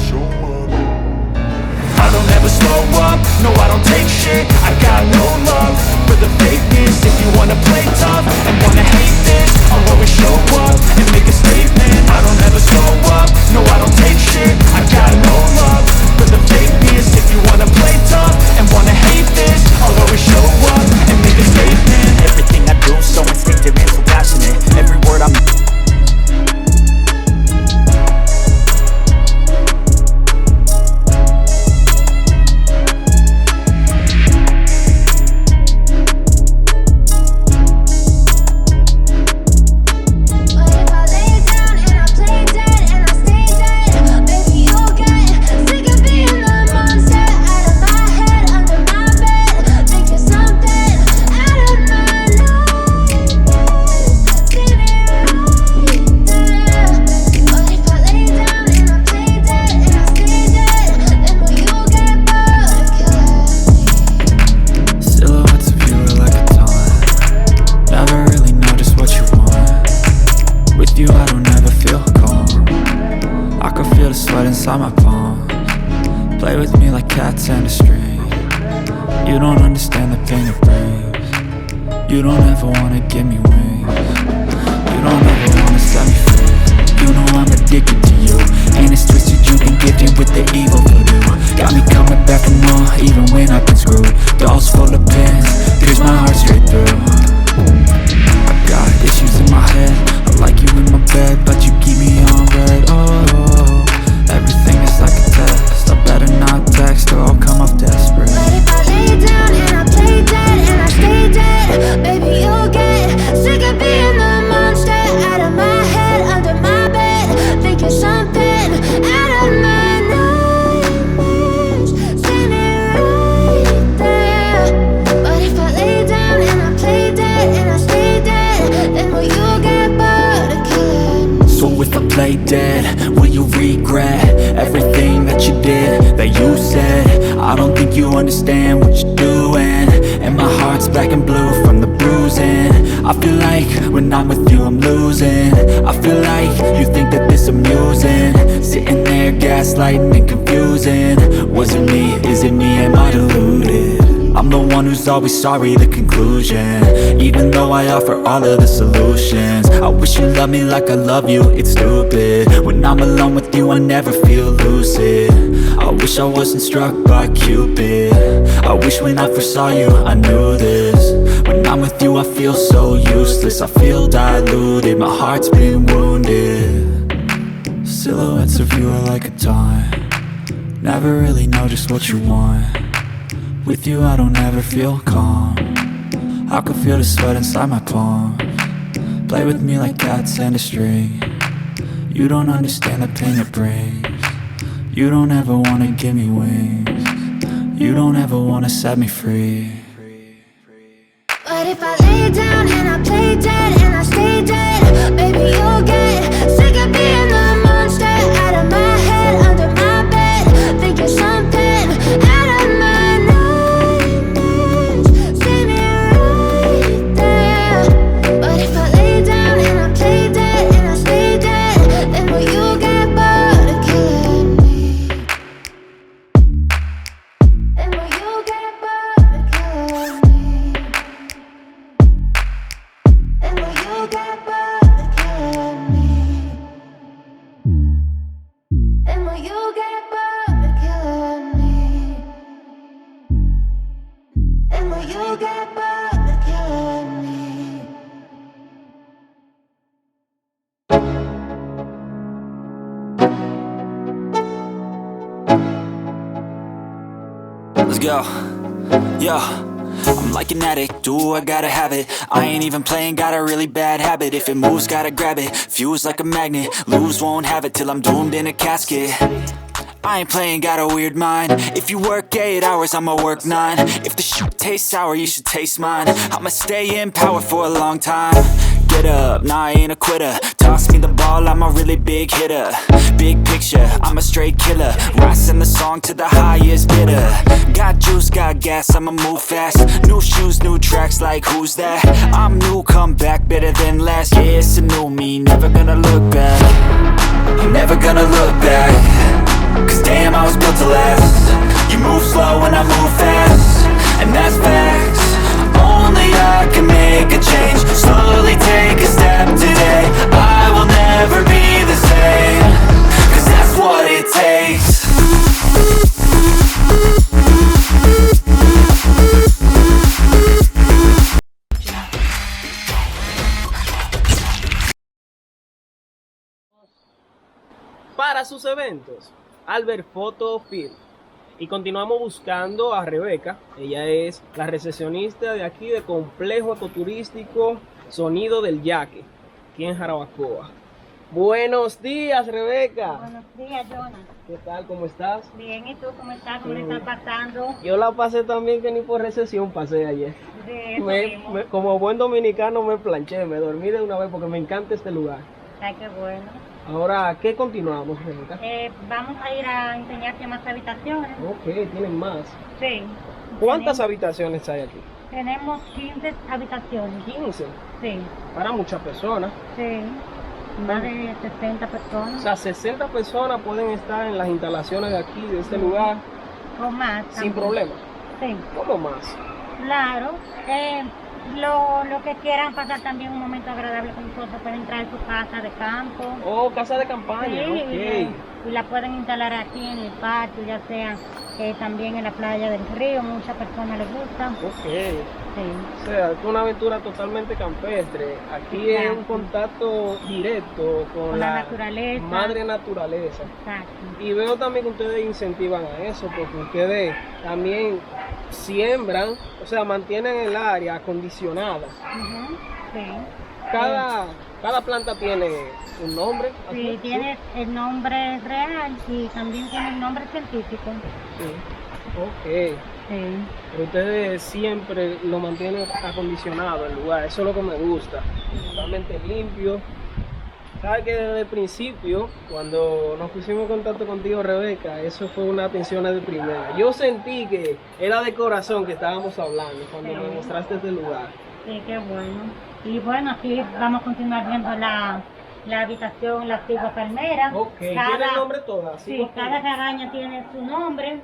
show up. I don't ever slow up, no I don't take shit. I got no love for the fakeness. If you wanna play tough and wanna hate this, I'll always show up and make a statement. I don't ever slow up, no I don't take shit. I got no love for the fakeness. If you wanna play tough and wanna hate this, I'll always show up and make a statement. Everything I do so instinctive and so passionate. Every word I'm inside my palm. Play with me like cats and a string. You don't understand the pain it brings. You don't ever wanna give me wings. You don't ever wanna set me free. You know I'm addicted to you, and it's twisted you've been gifted with the evil voodoo. Got me coming back for more, even when I've been screwed. Dolls full of pins, pierce my heart straight through. I got issues in my head, I like you in my bed, but you keep me on red. Oh, everything is like a test. I better not text or I'll come off desperate. But if I lay down and I play dead and I stay dead, baby you'll get sick of being the monster out of my head, under my bed, thinking something out of my nightmares, standing right there. But if I lay down and I play dead and I stay dead, then will you get bored of killing me? So if I play dead, will you regret everything that you did, that you said? I don't think you understand what you're doing, and my heart's black and blue from the bruising. I feel like when I'm with you I'm losing. I feel like you think that this amusing, sitting there gaslighting and confusing. Was it me? Is it me? Am I deluded? I'm the one who's always sorry, the conclusion, even though I offer all of the solutions. I wish you loved me like I love you, it's stupid. When I'm alone with you I never feel lucid. I wish I wasn't struck by Cupid. I wish when I first saw you I knew this. When I'm with you I feel so useless, I feel diluted, my heart's been wounded. Silhouettes of you are like a taunt, never really know just what you want. With you I don't ever feel calm, I can feel the sweat inside my palm. Play with me like cats and a string. You don't understand the pain it brings. You don't ever wanna give me wings. You don't ever wanna set me free. But if I lay down and I play dead and I stay dead, baby you'll get sick of being the monster out of my head, under my bed, thinking something out of my nightmares, standing right there. But if I lay down and I play dead and I stay dead, then will you get bored of killing me? Then will you get bored of killing me? Then will you get bored of killing me? Then will you get bored of killing me? Then will you get bored of killing me? Let's go. Yo, I'm like an addict, do I gotta have it. I ain't even playing, got a really bad habit. If it moves, gotta grab it, fuse like a magnet. Lose, won't have it till I'm doomed in a casket. I ain't playing, got a weird mind. If you work 8 hours, I'ma work 9. If the shit tastes sour, you should taste mine. I'ma stay in power for a long time. Get up, nah I ain't a quitter. Toss me the ball, I'm a really big hitter. Big picture, I'm a straight killer. Rising the song to the highest bidder. Got juice, got gas, I'ma move fast. New shoes, new tracks, like who's that? I'm new, come back, better than last. Yeah, it's a new me, never gonna look back. I'm never gonna look back. Cause damn, I was built to last. You move slow and I move fast, and that's facts. Only I can make a change. Slowly take a step today. I will never be the same, cause that's what it takes. Para sus eventos, Albert Photo Film. Y continuamos buscando a Rebeca. Ella es la recepcionista de aquí de Complejo Ecoturístico Sonido del Yaque, aquí en Jarabacoa. Buenos días, Rebeca. Buenos días, Jonah. ¿Qué tal? ¿Cómo estás? Bien, ¿y tú cómo estás? ¿Cómo le está pasando? Yo la pasé también, que ni por recesión pasé ayer. De eso mismo. Como buen dominicano me planché, me dormí de una vez porque me encanta este lugar. Ay, qué bueno. Ahora, ¿qué continuamos, Rebeca? Vamos a ir a enseñarte más habitaciones. Ok, tienen más. Sí. ¿Cuántas habitaciones hay aquí? Tenemos 15 habitaciones. 15. Sí, Para muchas personas. sí. Más de 60 O personas. sea, 60 personas pueden estar en las instalaciones de aquí, de este lugar, O más. sin también. problema. Sí, ¿Cómo más? claro. Lo que quieran pasar también un momento agradable con nosotros pueden traer su casa de campo. Oh, casa de campaña, Sí, ok. y la pueden instalar aquí en el patio, ya sea también en la playa del río, muchas personas les gusta. Ok. Sí, O sea, es una aventura totalmente campestre. Aquí es un Exacto. contacto directo con la la naturaleza. madre naturaleza. Exacto. Y veo también que ustedes incentivan a eso, porque ustedes también siembran, o sea, mantienen el área acondicionada. Ujú, sí. Cada planta tiene un nombre. Sí, ¿así? tiene el nombre real y también tiene el nombre científico. Sí. Ok. Sí. Pero ustedes siempre lo mantienen acondicionado el lugar, eso es lo que me gusta. Totalmente limpio. Sabes que desde el principio, cuando nos pusimos en contacto contigo, Rebeca, eso fue una atención de primera. Yo sentí que era de corazón que estábamos hablando cuando me mostraste este lugar. Sí, qué bueno. Y bueno, aquí vamos a continuar viendo la habitación, la antigua palmera. Ok, ¿tiene el nombre todas? Sí, cada cabaña tiene su nombre.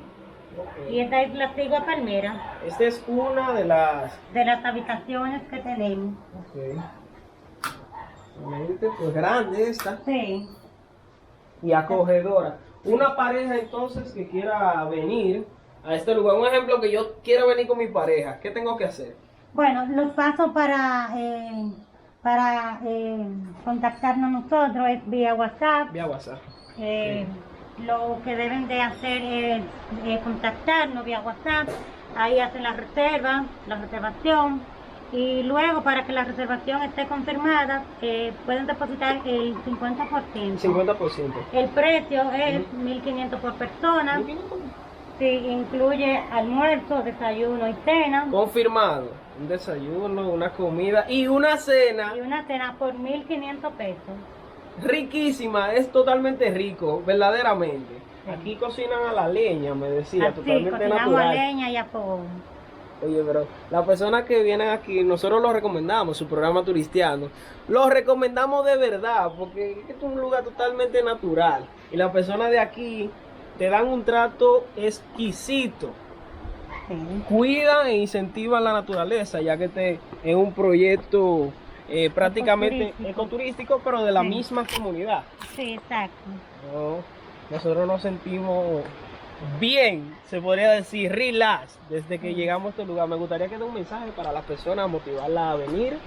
Y esta es la antigua palmera Esta es una de las... de las habitaciones que tenemos. Ok. Realmente, pues grande esta Sí. y acogedora. Una pareja entonces que quiera venir a este lugar, un ejemplo que yo quiero venir con mi pareja, ¿qué tengo que hacer? Bueno, los pasos para contactarnos nosotros es vía WhatsApp. Vía WhatsApp. Lo que deben de hacer es contactarnos vía WhatsApp. Ahí hacen la reservación. Y luego, para que la reservación esté confirmada, pueden depositar el 50%. 50%. El precio es 1.500 por persona. Sí, incluye almuerzo, desayuno y cena. Confirmado. Un desayuno, una comida y una cena Y una cena por 1.500 pesos. riquísima. Es totalmente rico, verdaderamente. Sí. Aquí cocinan a la leña, me decía, Así, totalmente cocinamos a natural. leña y a fogón. Oye, pero las personas que vienen aquí, nosotros los recomendamos, su programa turistiano, los recomendamos de verdad, porque este es un lugar totalmente natural. Y las personas de aquí te dan un trato exquisito. Sí. Cuidan e incentivan la naturaleza, ya que este es un proyecto prácticamente ecoturístico, pero de la Sí. misma comunidad. Sí, exacto. ¿No? Nosotros nos sentimos bien, se podría decir, relax, desde que llegamos a este lugar. Me gustaría que dé un mensaje para las personas, motivarlas a venir.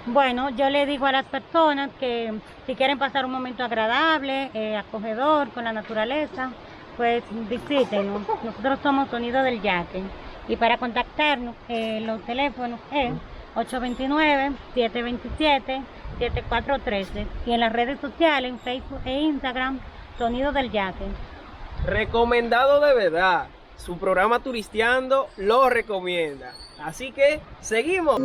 Bueno, yo le digo a las personas que si quieren pasar un momento agradable, acogedor con la naturaleza, pues visítenos. Nosotros somos Sonido del Yaque. Y para contactarnos, los teléfonos es 829-727-7413. Y en las redes sociales, en Facebook e Instagram, Sonido del Yaque. Recomendado de verdad. Su programa Turisteando lo recomienda. Así que seguimos.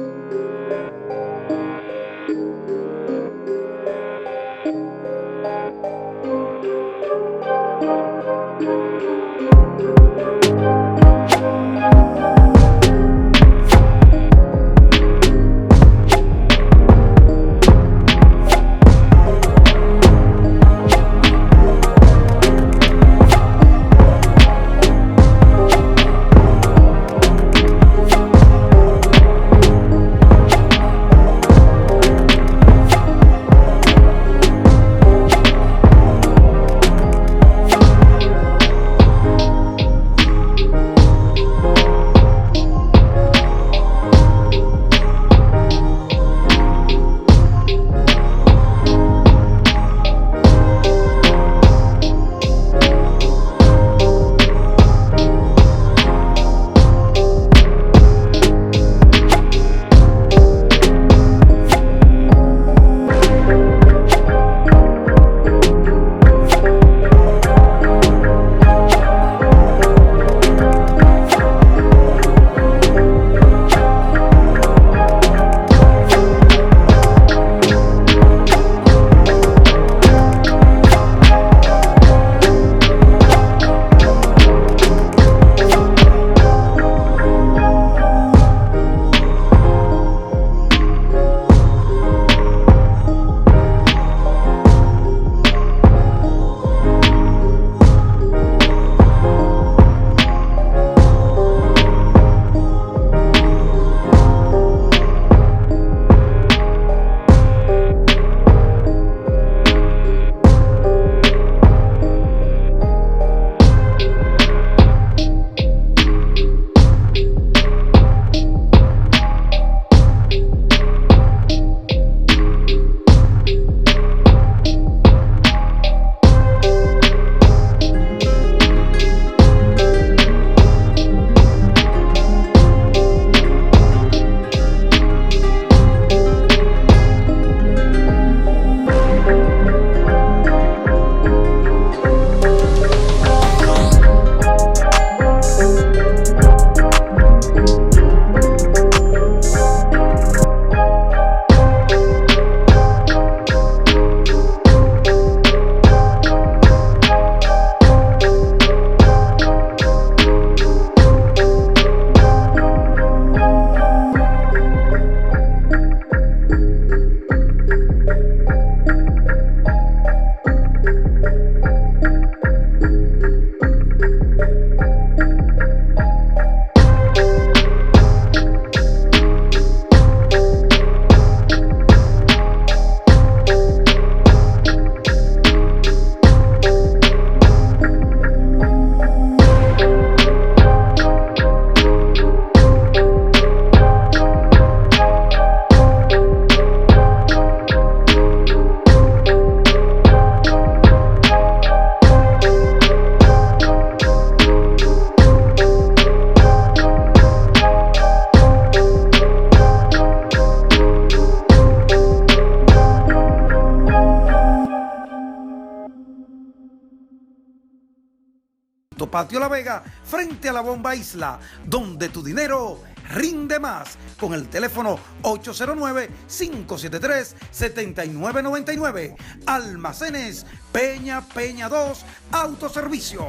Autopatio La Vega, frente a la Bomba Isla, donde tu dinero rinde más, con el teléfono 809-573-7999. Almacenes Peña 2 Autoservicio.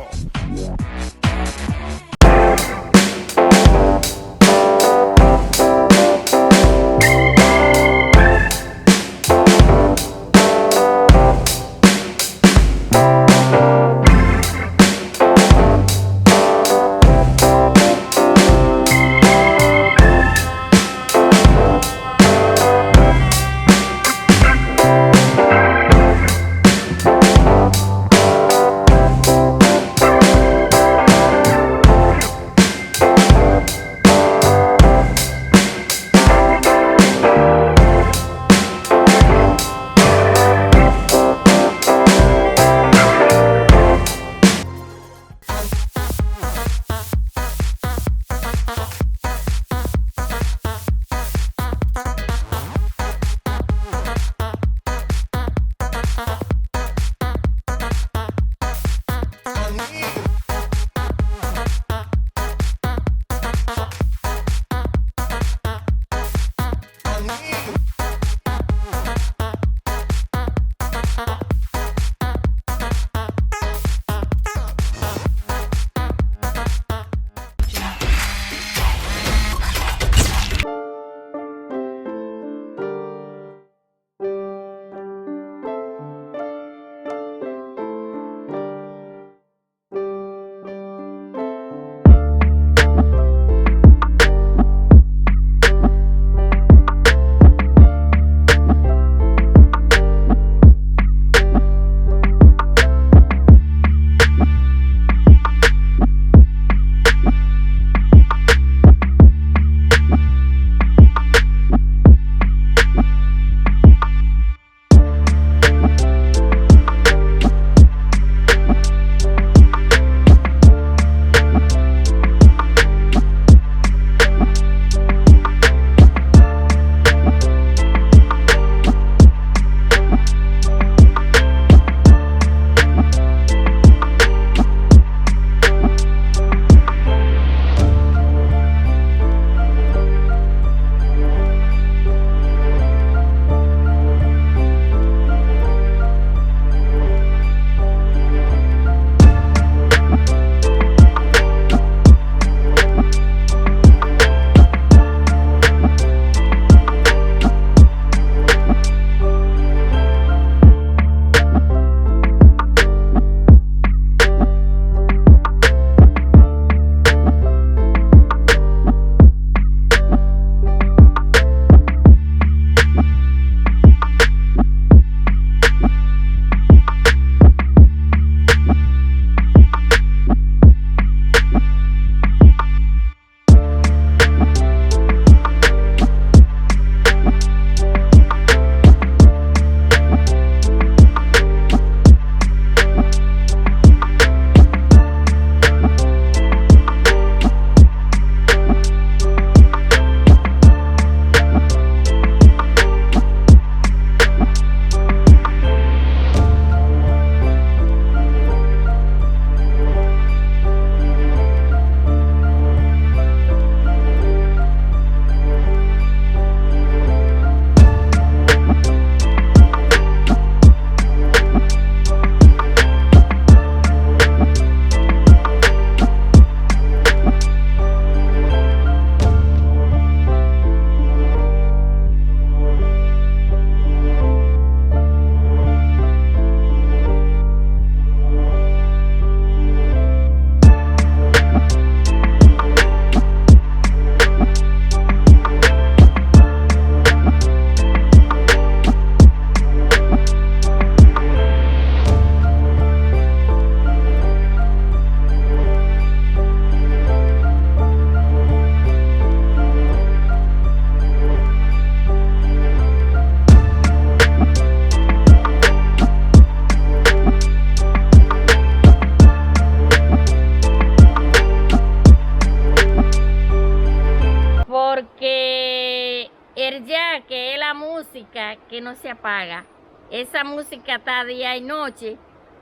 música que no se apaga. Esa música está día y noche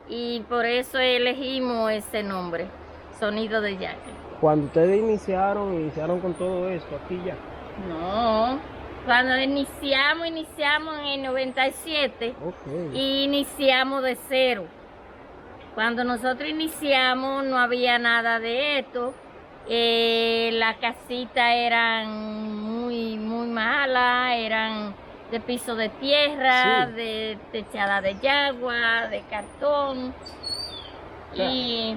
y por eso elegimos ese nombre. Sonido del Yaque. Cuando ustedes iniciaron con todo esto aquí ya. No, cuando iniciamos en el 97 Ok. y iniciamos de cero. Cuando nosotros iniciamos no había nada de esto. Las casitas eran muy malas, eran de piso de tierra, Sí. de techada de yagua, de cartón. Y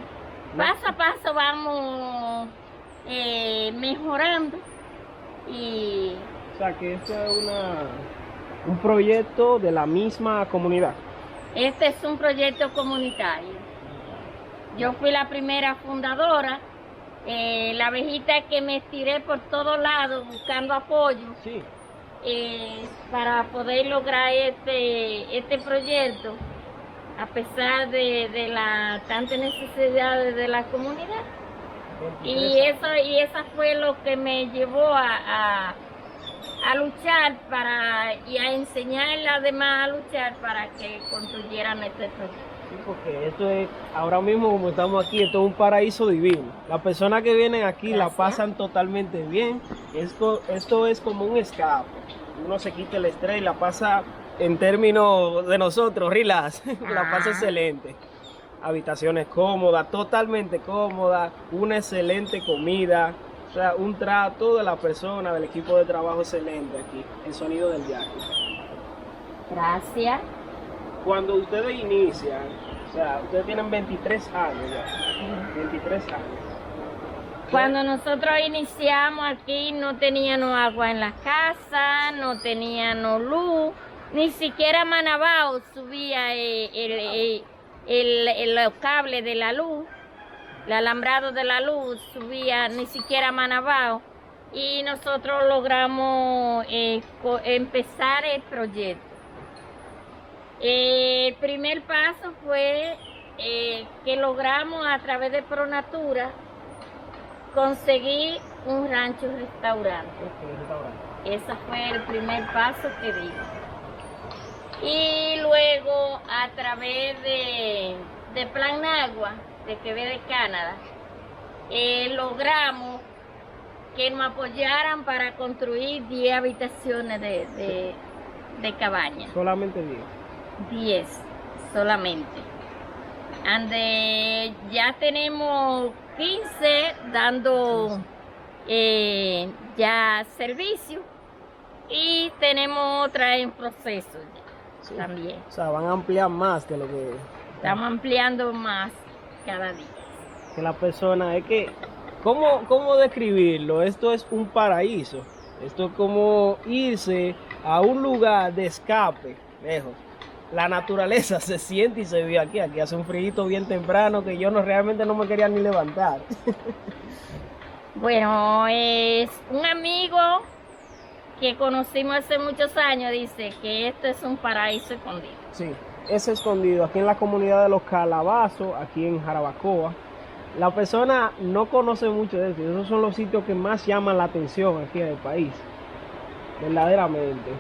paso a paso vamos mejorando. Y O sea que esto es un proyecto de la misma comunidad. este es un proyecto comunitario. Yo fui la primera fundadora, la abejita que me estiré por todos lados buscando apoyo Sí. para poder lograr este proyecto, a pesar de las tantas necesidades de la comunidad. Y esa fue lo que me llevó a luchar y a enseñar a las demás a luchar para que construyeran este proyecto. Sí, porque esto es, ahora mismo como estamos aquí, esto es un paraíso divino. Las personas que vienen aquí la Gracias. pasan totalmente bien. Esto es como un escape. Uno se quita el estrés y la pasa, en términos de nosotros, relax. La pasa Ah. excelente. Habitaciones cómodas, totalmente cómodas, una excelente comida. O sea, un trato de la persona, del equipo de trabajo excelente aquí, el Sonido del Yaque. Gracias. Cuando ustedes inician, o sea, ustedes tienen 23 años ya, 23 años. Cuando nosotros iniciamos aquí no teníamos agua en la casa, no teníamos luz, ni siquiera Manabao subía los cables de la luz, el alambrado de la luz subía, ni siquiera Manabao. Y nosotros logramos empezar el proyecto. El primer paso fue que logramos a través de Pronatura conseguir un rancho restaurante. Ese fue el primer paso que dimos. Y luego a través de Plan Agua, de Quebec de Canadá, logramos que nos apoyaran para construir 10 habitaciones de cabaña. Solamente 10. 10 solamente. Ande ya tenemos 15 dando ya servicio y tenemos otra en proceso ya, Sí. también. O sea, van a ampliar más que lo que Estamos ampliando más cada día. la persona. Es que, ¿cómo describirlo? Esto es un paraíso. Esto es como irse a un lugar de escape, lejos. La naturaleza se siente y se vive aquí. Aquí hace un frío bien temprano que yo realmente no me quería ni levantar. Bueno, es un amigo que conocimos hace muchos años, dice que esto es un paraíso escondido. Sí, es escondido aquí en la comunidad de los Calabazos, aquí en Jarabacoa. La persona no conoce mucho de eso. Esos son los sitios que más llaman la atención aquí en el país. Verdaderamente.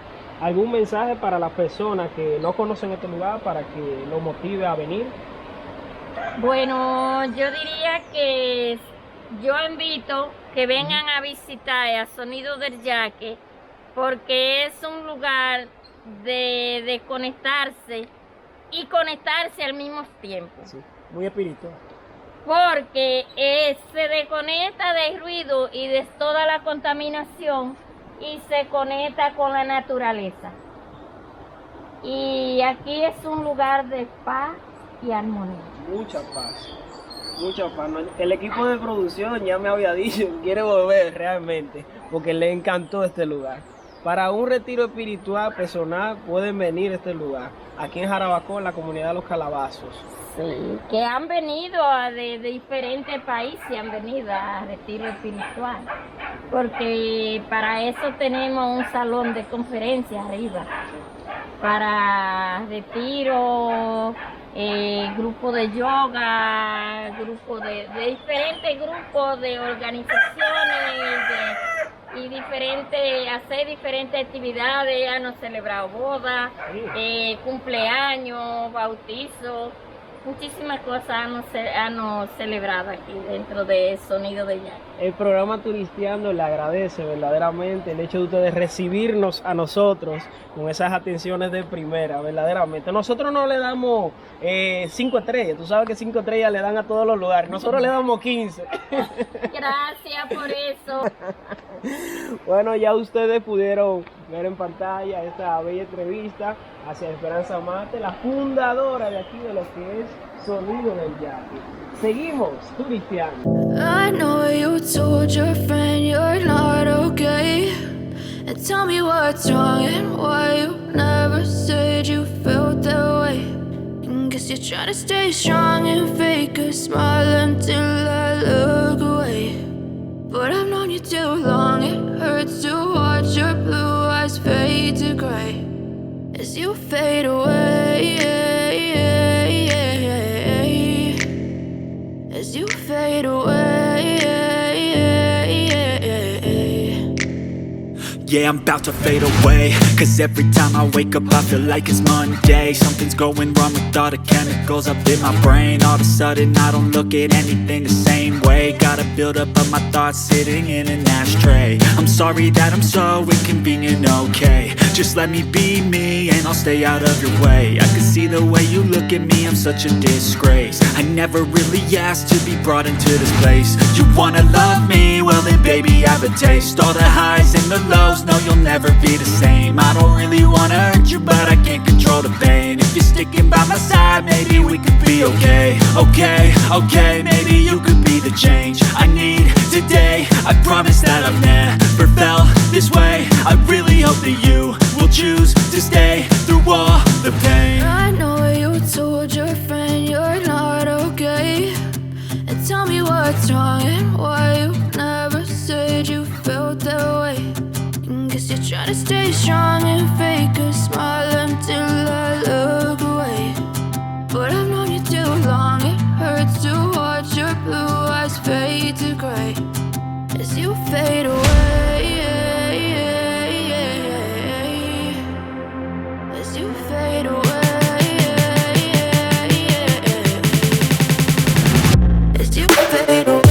¿Algún mensaje para las personas que no conocen este lugar para que los motive a venir? Bueno, yo diría que yo invito que vengan a visitar a Sonido del Yaque porque es un lugar de conectarse y conectarse al mismo tiempo. Sí, muy espiritual. Porque se desconecta del ruido y de toda la contaminación y se conecta con la naturaleza. Y aquí es un lugar de paz y armonía. Mucha paz. Mucha paz. El equipo de producción ya me había dicho que quiere volver realmente porque le encantó este lugar. Para un retiro espiritual personal pueden venir a este lugar, aquí en Jarabacoa, en la comunidad de los Calabazos. Sí, que han venido de diferentes países, han venido a retiro espiritual, porque para eso tenemos un salón de conferencias arriba, para retiro, grupo de yoga, grupo de diferentes grupos de organizaciones y hacer diferentes actividades. Han celebrado bodas, cumpleaños, bautizos. muchísimas cosas han celebrado aquí dentro de Sonido de Jazz. El programa Turisteando le agradece verdaderamente el hecho de ustedes recibirnos a nosotros con esas atenciones de primera, verdaderamente. Nosotros no le damos 5 estrellas, tú sabes que 5 estrellas le dan a todos los lugares, nosotros le damos 15. Gracias por eso. Bueno, ya ustedes pudieron ver en pantalla esta bella entrevista hacia Esperanza Mate, la fundadora de aquí de lo que es Sonido del Jazz. Seguimos turisteando. I know you told your friend you're not okay. And tell me what's wrong and why you never said you felt that way. And guess you're trying to stay strong and fake a smile until I look away. But I've known you too long, it hurts to watch your blue eyes fade to gray as you fade away, as you fade away. Yeah, I'm about to fade away, cause every time I wake up I feel like it's Monday. Something's going wrong with all the chemicals up in my brain. All of a sudden I don't look at anything the same way. Gotta build up of my thoughts sitting in an ashtray. I'm sorry that I'm so inconvenient, okay. Just let me be me and I'll stay out of your way. I can see the way you look at me, I'm such a disgrace. I never really asked to be brought into this place. You wanna love me? Well then baby I have a taste. All the highs and the lows, no you'll never be the same. I don't really wanna hurt you but I can't control the pain. If you're sticking by my side maybe we could be okay. Okay, maybe you could be the change I need today. I promise that I've never felt this way. I really hope that you will choose to stay through all the pain. I know you told your friend you're not okay. And tell me what's wrong and why you never said you felt that way. And guess you're trying to stay strong and fake a smile until I look away. But I've known you too long, it hurts to watch your blue eyes fade to gray as you fade away, as you fade away, as you fade away.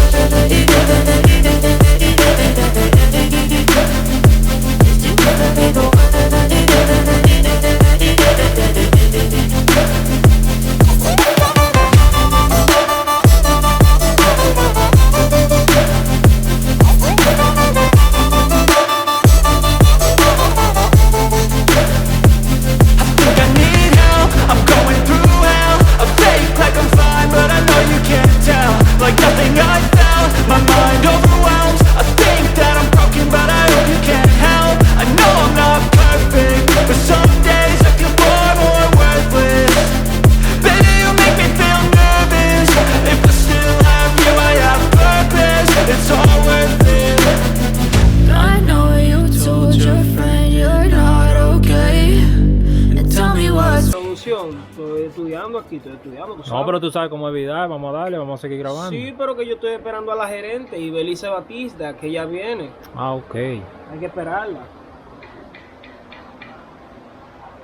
Estoy estudiando. No, pero tú sabes cómo es Vidal, vamos a darle, vamos a seguir grabando. Sí, pero que yo estoy esperando a la gerente y Belice Batista, que ella viene. Ah, ok. Hay que esperarla.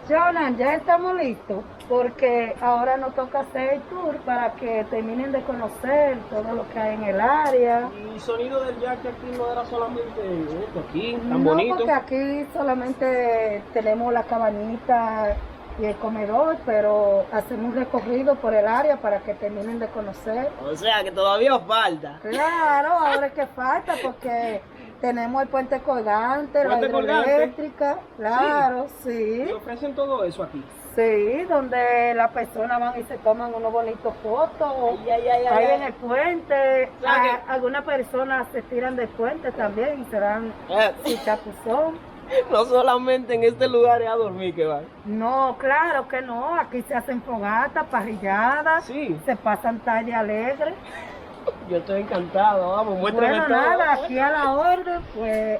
Jonan, ya estamos listos porque ahora nos toca hacer el tour para que terminen de conocer todo lo que hay en el área. Y Sonido del Jazz que aquí no era solamente esto aquí, tan no, bonito. Porque aquí solamente tenemos la cabañita y el comedor, pero hacemos un recorrido por el área para que terminen de conocer. O sea, que todavía falta. Claro, ahora es que falta porque tenemos el puente colgante, la hidroeléctrica, claro, sí. ¿Y ofrecen todo eso aquí? Sí, donde las personas van y se toman unos bonitos fotos, ahí en el puente, algunas personas se tiran del puente también y se dan su chapuzón. No solamente en este lugar es a dormir que van. No, claro que no, aquí se hacen fogatas, parrilladas, sí. Se pasan tarde alegre. Yo estoy encantado, vamos, muéstrame bueno, todo. Nada, aquí a la orden, pues...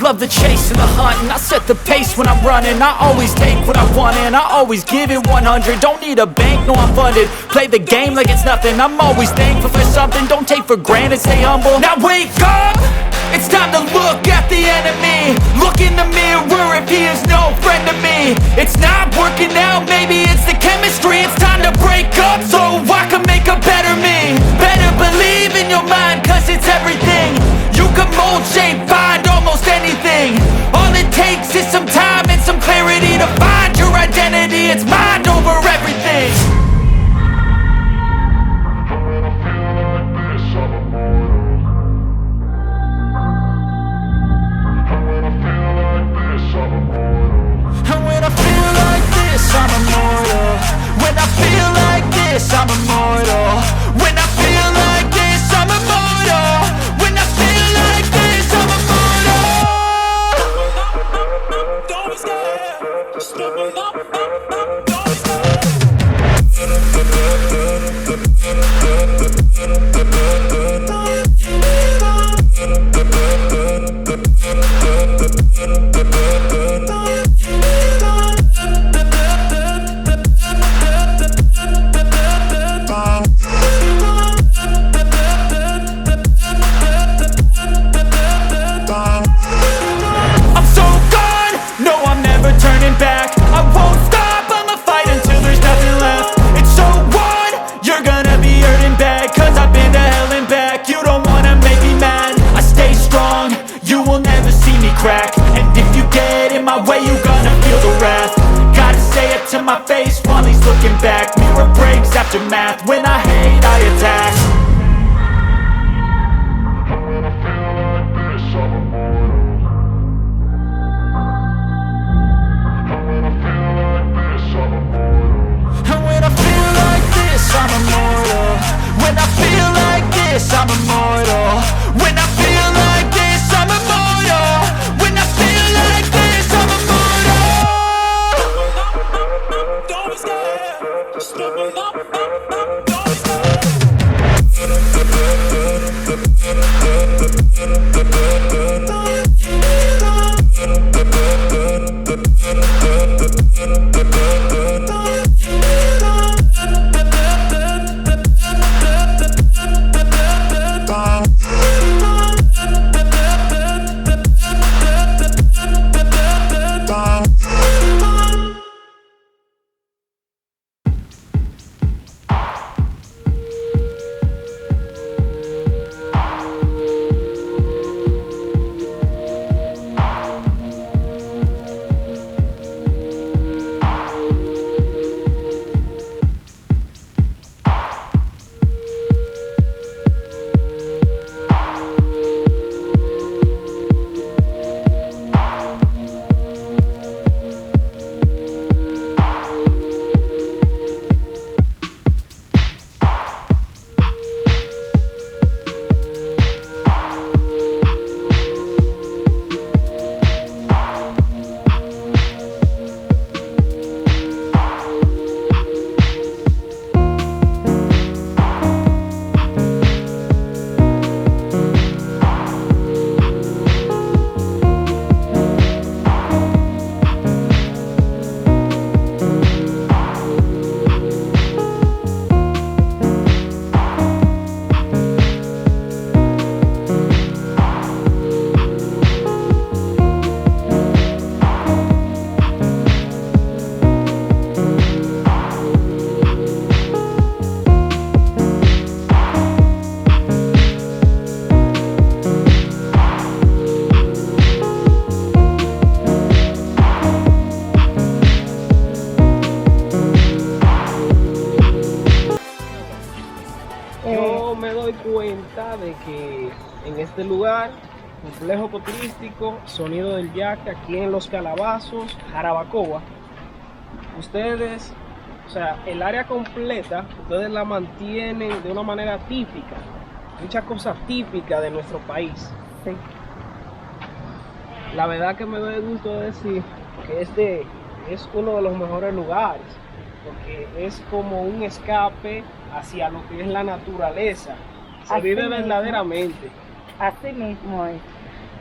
love the chase and the hunt, and I set the pace when I'm running. I always take what I want and I always give it 100. Don't need a bank, no I'm funded. Play the game like it's nothing. I'm always thankful for something. Don't take for granted, stay humble. Now wake up! It's time to look at the enemy. Look in the mirror if he is no friend to me. It's not working out, maybe it's the chemistry. It's time to break up so I can make a better me. Better believe in your mind, cause it's everything. You can mold, shape, find almost anything. All it takes is some time and some clarity to find your identity. It's mind over everything. I'm immortal. When I feel like this, I'm immortal. When I feel like this, I'm immortal. When I feel like this, I'm immortal. Don't be scared. Just open up. Don't be scared. My face while he's looking back. Mirror breaks after math. When I hate, I attack. When I feel like this, I'm immortal. When I feel like this, I'm immortal. When I feel like this, I'm immortal. When I feel like this, I'm immortal. When I feel like this, I'm immortal. When I feel like this, I'm immortal. Just open up. Don't be de que en este lugar, complejo ecoturístico, Sonido del Yaque, aquí en Los Calabazos, Jarabacoa, ustedes, o sea, el área completa, ustedes la mantienen de una manera típica, muchas cosas típicas de nuestro país. Sí. La verdad que me doy el gusto de decir que este es uno de los mejores lugares, porque es como un escape hacia lo que es la naturaleza. Se Así vive mismo. verdaderamente. Así mismo es.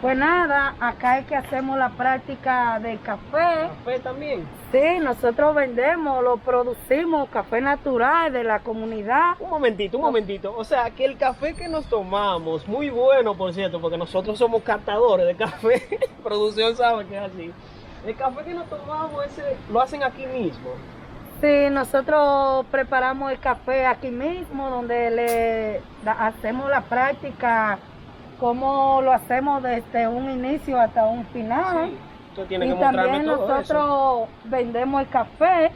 Pues nada, acá es que hacemos la práctica del café. ¿Café también? Sí, nosotros vendemos, lo producimos, café natural de la comunidad. Un momentito. O sea, que el café que nos tomamos, muy bueno por cierto, porque nosotros somos catadores de café, producción sabe que es así. El café que nos tomamos, ese lo hacen aquí mismo. Sí, nosotros preparamos el café aquí mismo, donde hacemos la práctica, como lo hacemos desde un inicio hasta un final. Sí, usted tiene que y mostrarme también todo nosotros eso. vendemos el café.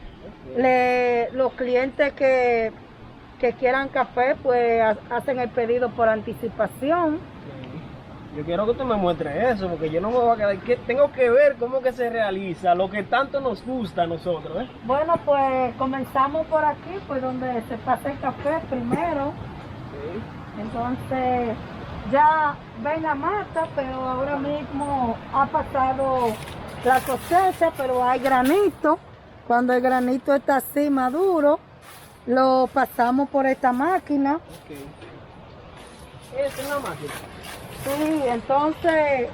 Los clientes que quieran café, pues hacen el pedido por anticipación. Yo quiero que usted me muestre eso, porque yo no me voy a quedar. Tengo que ver cómo que se realiza lo que tanto nos gusta a nosotros, ¿eh? Bueno, pues comenzamos por aquí, pues donde se pasa el café primero. Entonces ya ven la mata, pero ahora mismo ha pasado la cosecha, pero hay granito. Cuando el granito está así maduro, lo pasamos por esta máquina. Esta es una máquina. Sí, entonces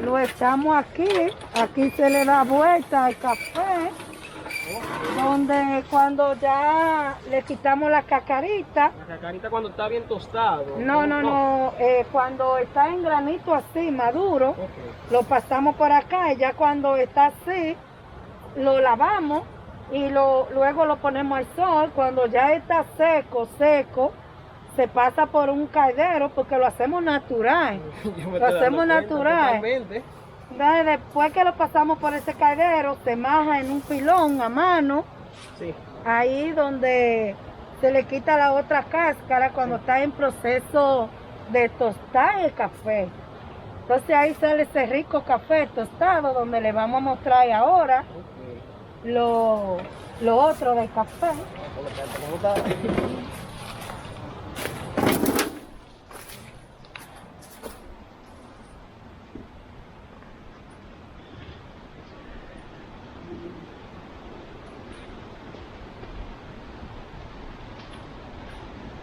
lo echamos aquí se le da vuelta al café, donde cuando ya le quitamos la cacarita. La cacarita cuando está bien tostado. No, cuando está en granito así, maduro, lo pasamos por acá y ya cuando está así, lo lavamos y luego lo ponemos al sol. Cuando ya está seco, se pasa por un caldero porque lo hacemos natural. Lo hacemos natural. Entonces, después que lo pasamos por ese caldero, se maja en un pilón a mano. Sí. Ahí donde se le quita la otra cáscara cuando está en proceso de tostar el café. Entonces ahí sale ese rico café tostado donde le vamos a mostrar ahora lo otro del café.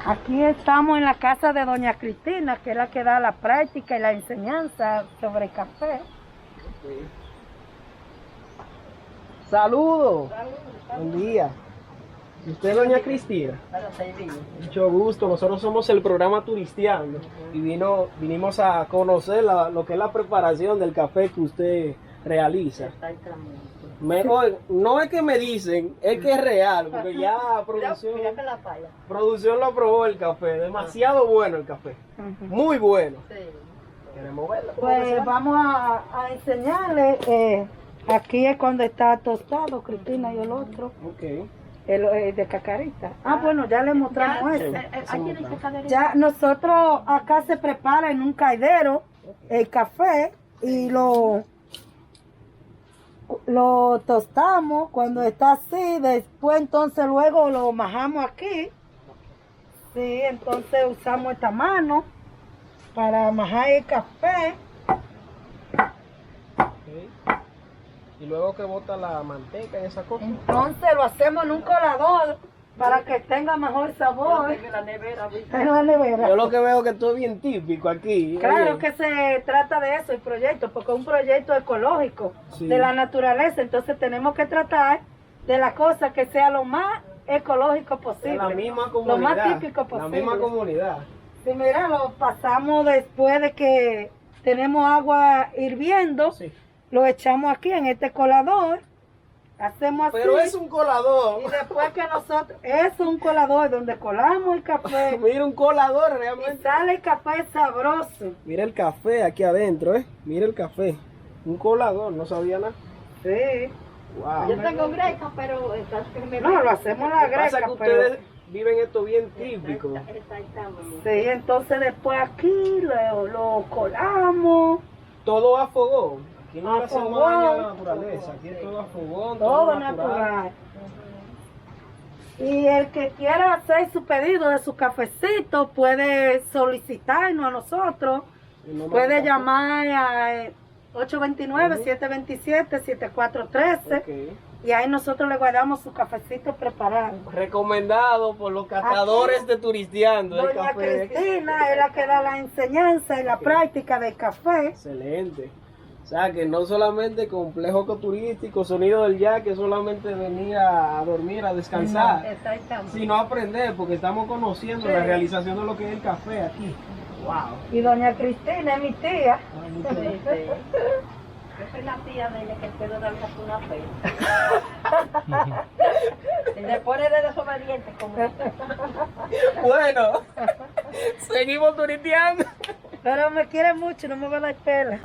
Aquí estamos en la casa de doña Cristina, que es la que da la práctica y la enseñanza sobre el café. Saludos. Buen día. ¿Y usted, doña Cristina? Mucho gusto. Nosotros somos el programa Turisteando y vinimos a conocer lo que es la preparación del café que usted realiza. No es que me dicen, es que es real, porque ya producción lo aprobó el café. Demasiado bueno el café. Muy bueno. Queremos verlo. Pues vamos a enseñarle. Aquí es cuando está tostado, Cristina, y el otro. El de cacarita. Bueno, ya le mostramos eso. Ya nosotros acá se prepara en un caldero el café y lo tostamos cuando está así. Después entonces luego lo majamos aquí. Sí, entonces usamos esta mano para majar el café. Y luego que bota la manteca y esa cosa. Entonces lo hacemos en un colador para que tenga mejor sabor. En la nevera. Yo lo que veo que esto es bien típico aquí. Claro que se trata de eso el proyecto, porque es un proyecto ecológico de la naturaleza. Entonces tenemos que tratar de la cosa que sea lo más ecológico posible. La misma comunidad. Lo más típico posible. La misma comunidad. Sí, mira, lo pasamos después de que tenemos agua hirviendo. Sí. Lo echamos aquí en este colador, hacemos así. Pero es un colador. Y después que nosotros, es un colador donde colamos el café. Mira un colador realmente. Y sale el café sabroso. Mira el café aquí adentro, Mira el café. Un colador, no sabía nada. Sí. Wow. Yo tengo greca, pero no, lo hacemos en la greca. Pasa que ustedes viven esto bien típico. Exactamente. Sí, entonces después aquí lo colamos. Todo a fogón. Aquí no A hacemos fogón. daño a la naturaleza. Aquí es todo a fogón, Todo natural. natural. Y el que quiera hacer su pedido de su cafecito puede solicitarnos a nosotros. Puede llamar a 829-727-7413. y ahí nosotros le guardamos su cafecito preparado. Recomendado por los catadores de Turisteando el Doña café. Cristina es la que da la enseñanza y la práctica del café. Excelente. O sea que no solamente complejo ecoturístico, sonido del yaque, solamente venir a dormir, a descansar, Exactamente. sino aprender, porque estamos conociendo la realización de lo que es el café aquí. Wow. Y doña Cristina es mi tía. Yo soy la tía de ella que puedo darle una pena. Se pone de desobediente como Bueno, seguimos turisteando. Pero me quiere mucho, no me va a dar pela.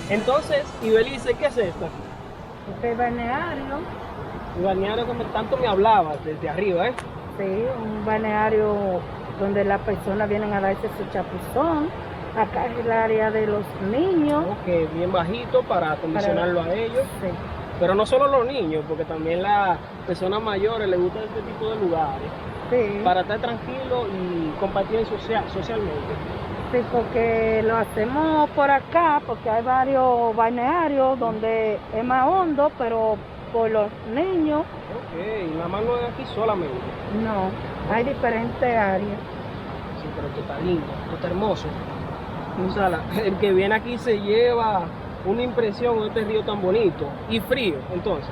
Entonces, Ibelice, ¿qué es esto? Este es balneario, El balneario que tanto me hablabas desde arriba, ¿eh? sí, un balneario donde las personas vienen a darse su chapuzón. Acá es el área de los niños. Ok, bien bajito para acondicionarlo a ellos. Sí. Pero no solo los niños, porque también las personas mayores les gusta este tipo de lugares. Sí, Para estar tranquilo y compartir socialmente. sí, porque lo hacemos por acá, porque hay varios balnearios donde es más hondo, pero por los niños Ok, nada más no es aquí solamente. no, hay diferentes áreas. Sí, pero esto está lindo, esto está hermoso. O sea, el que viene aquí se lleva una impresión de este río tan bonito y frío, entonces.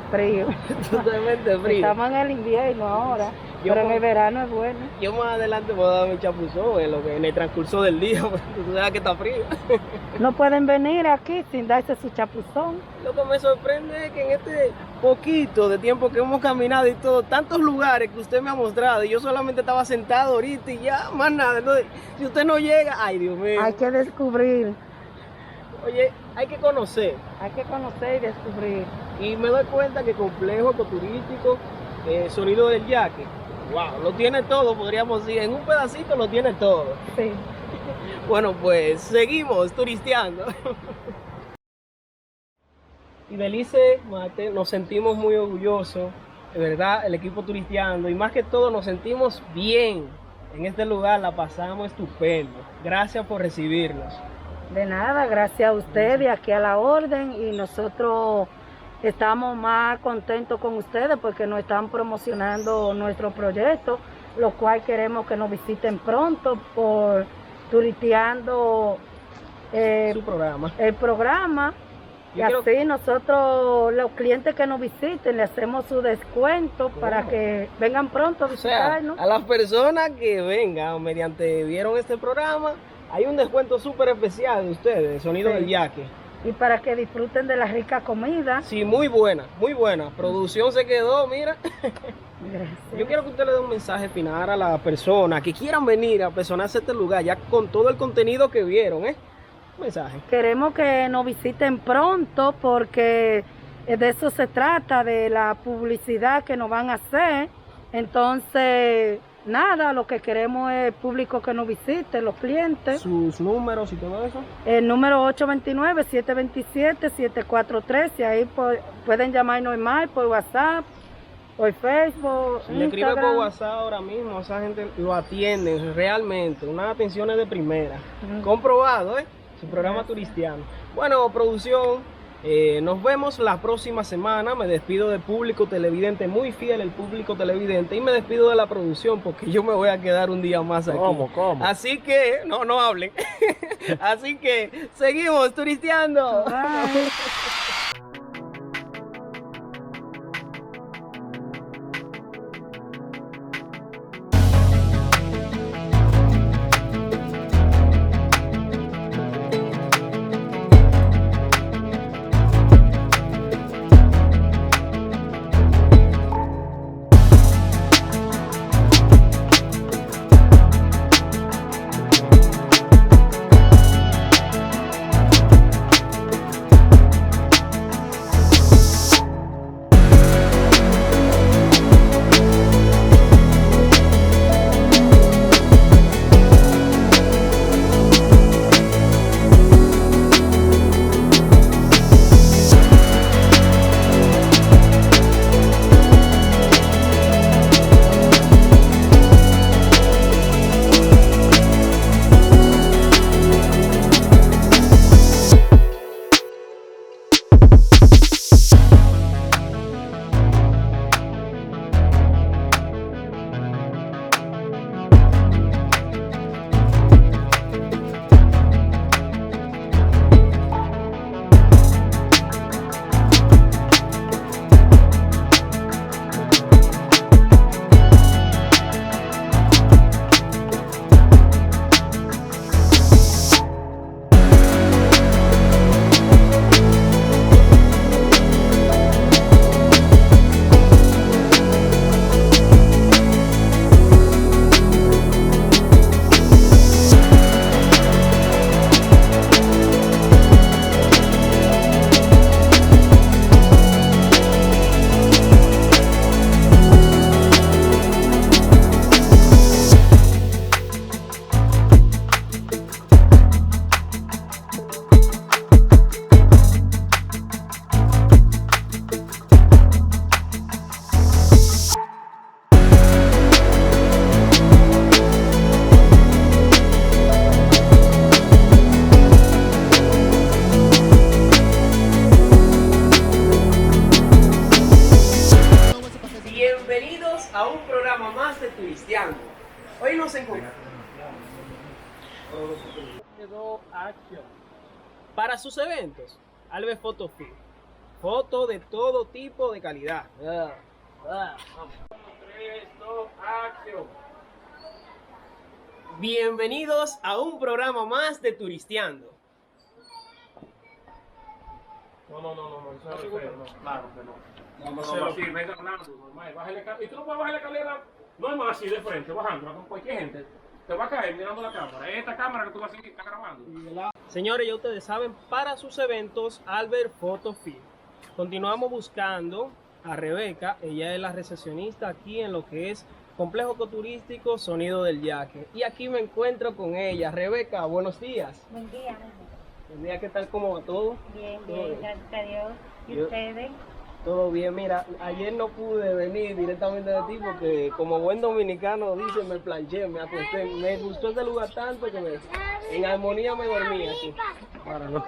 Frío. Totalmente frío. Estamos en el invierno ahora, Yo pero en con- el verano es bueno. Yo más adelante voy a dar mi chapuzón en el transcurso del día, porque tú sabes que está frío. No pueden venir aquí sin darse su chapuzón. Lo que me sorprende es que en este poquito de tiempo que hemos caminado y todo, tantos lugares que usted me ha mostrado, y yo solamente estaba sentado ahorita y ya, más nada. Entonces, si usted no llega, ay Dios mío. Hay que descubrir, Oye, hay que conocer. hay que conocer y descubrir. Y me doy cuenta que complejo ecoturístico, sonido del yaque, wow, lo tiene todo, podríamos decir, en un pedacito lo tiene todo. Sí. Bueno, pues seguimos turisteando. Y Belice, Mate, nos sentimos muy orgullosos, de verdad, el equipo turisteando, y más que todo nos sentimos bien. En este lugar la pasamos estupendo. Gracias por recibirnos. De nada, gracias a ustedes, aquí a la orden, y nosotros estamos más contentos con ustedes porque nos están promocionando nuestro proyecto, lo cual queremos que nos visiten pronto por Turisteando Su programa. el programa. Y así nosotros, los clientes que nos visiten, le hacemos su descuento para que vengan pronto a O sea, visitarnos. a las personas que vengan mediante vieron este programa, hay un descuento súper especial de ustedes, Sonido Sí. del Yaque. Y para que disfruten de la rica comida. Sí, muy buena, muy buena. Producción se quedó, mira. Gracias. Yo quiero que usted le dé un mensaje final a las personas que quieran venir a personarse a este lugar, ya con todo el contenido que vieron, ¿eh? Un mensaje. Queremos que nos visiten pronto porque de eso se trata, de la publicidad que nos van a hacer. Entonces, nada, lo que queremos es el público que nos visite, los clientes. Sus números y todo eso. El número 829-727-7413, ahí pueden llamarnos normal por WhatsApp, por Facebook, Si le escribe por Instagram. WhatsApp ahora mismo, esa gente lo atiende realmente, unas atenciones de primera. Comprobado, ¿eh? Su programa turistiano. Bueno, producción, nos vemos la próxima semana. Me despido del público televidente, muy fiel el público televidente, y me despido de la producción porque yo me voy a quedar un día más aquí. ¿Cómo? Así que, no hablen. Así que, seguimos turisteando. Bye. a un programa más de Turisteando. Hoy nos encontramos para sus eventos, Alves Photo Field. Fotos de todo tipo de calidad. Vamos. 3, 2, acción. Bienvenidos a un programa más de Turisteando. No, eso es respeto, no, claro que no. No, así, venga hablando, normal, bájale y tú no puedes bajar la escalera, no es más así de frente, bajando, con cualquier gente, te va a caer mirando la cámara, esta cámara que tú vas a seguir, está grabando. Señores, ya ustedes saben, para sus eventos, Albert Photo Field. Continuamos buscando a Rebeca, ella es la recepcionista aquí en lo que es Complejo Ecoturístico Sonido del Yaque. Y aquí me encuentro con ella. Rebeca, buenos días. Buen día. Buen día, ¿qué tal? ¿Cómo va todo? Bien, ¿Todo bien, gracias a Dios. ¿Y Yo- ustedes? Todo bien, mira, ayer no pude venir directamente de ti porque como buen dominicano dice, me planché, me acosté, me gustó este lugar tanto que en armonía me dormí aquí. Ahora no.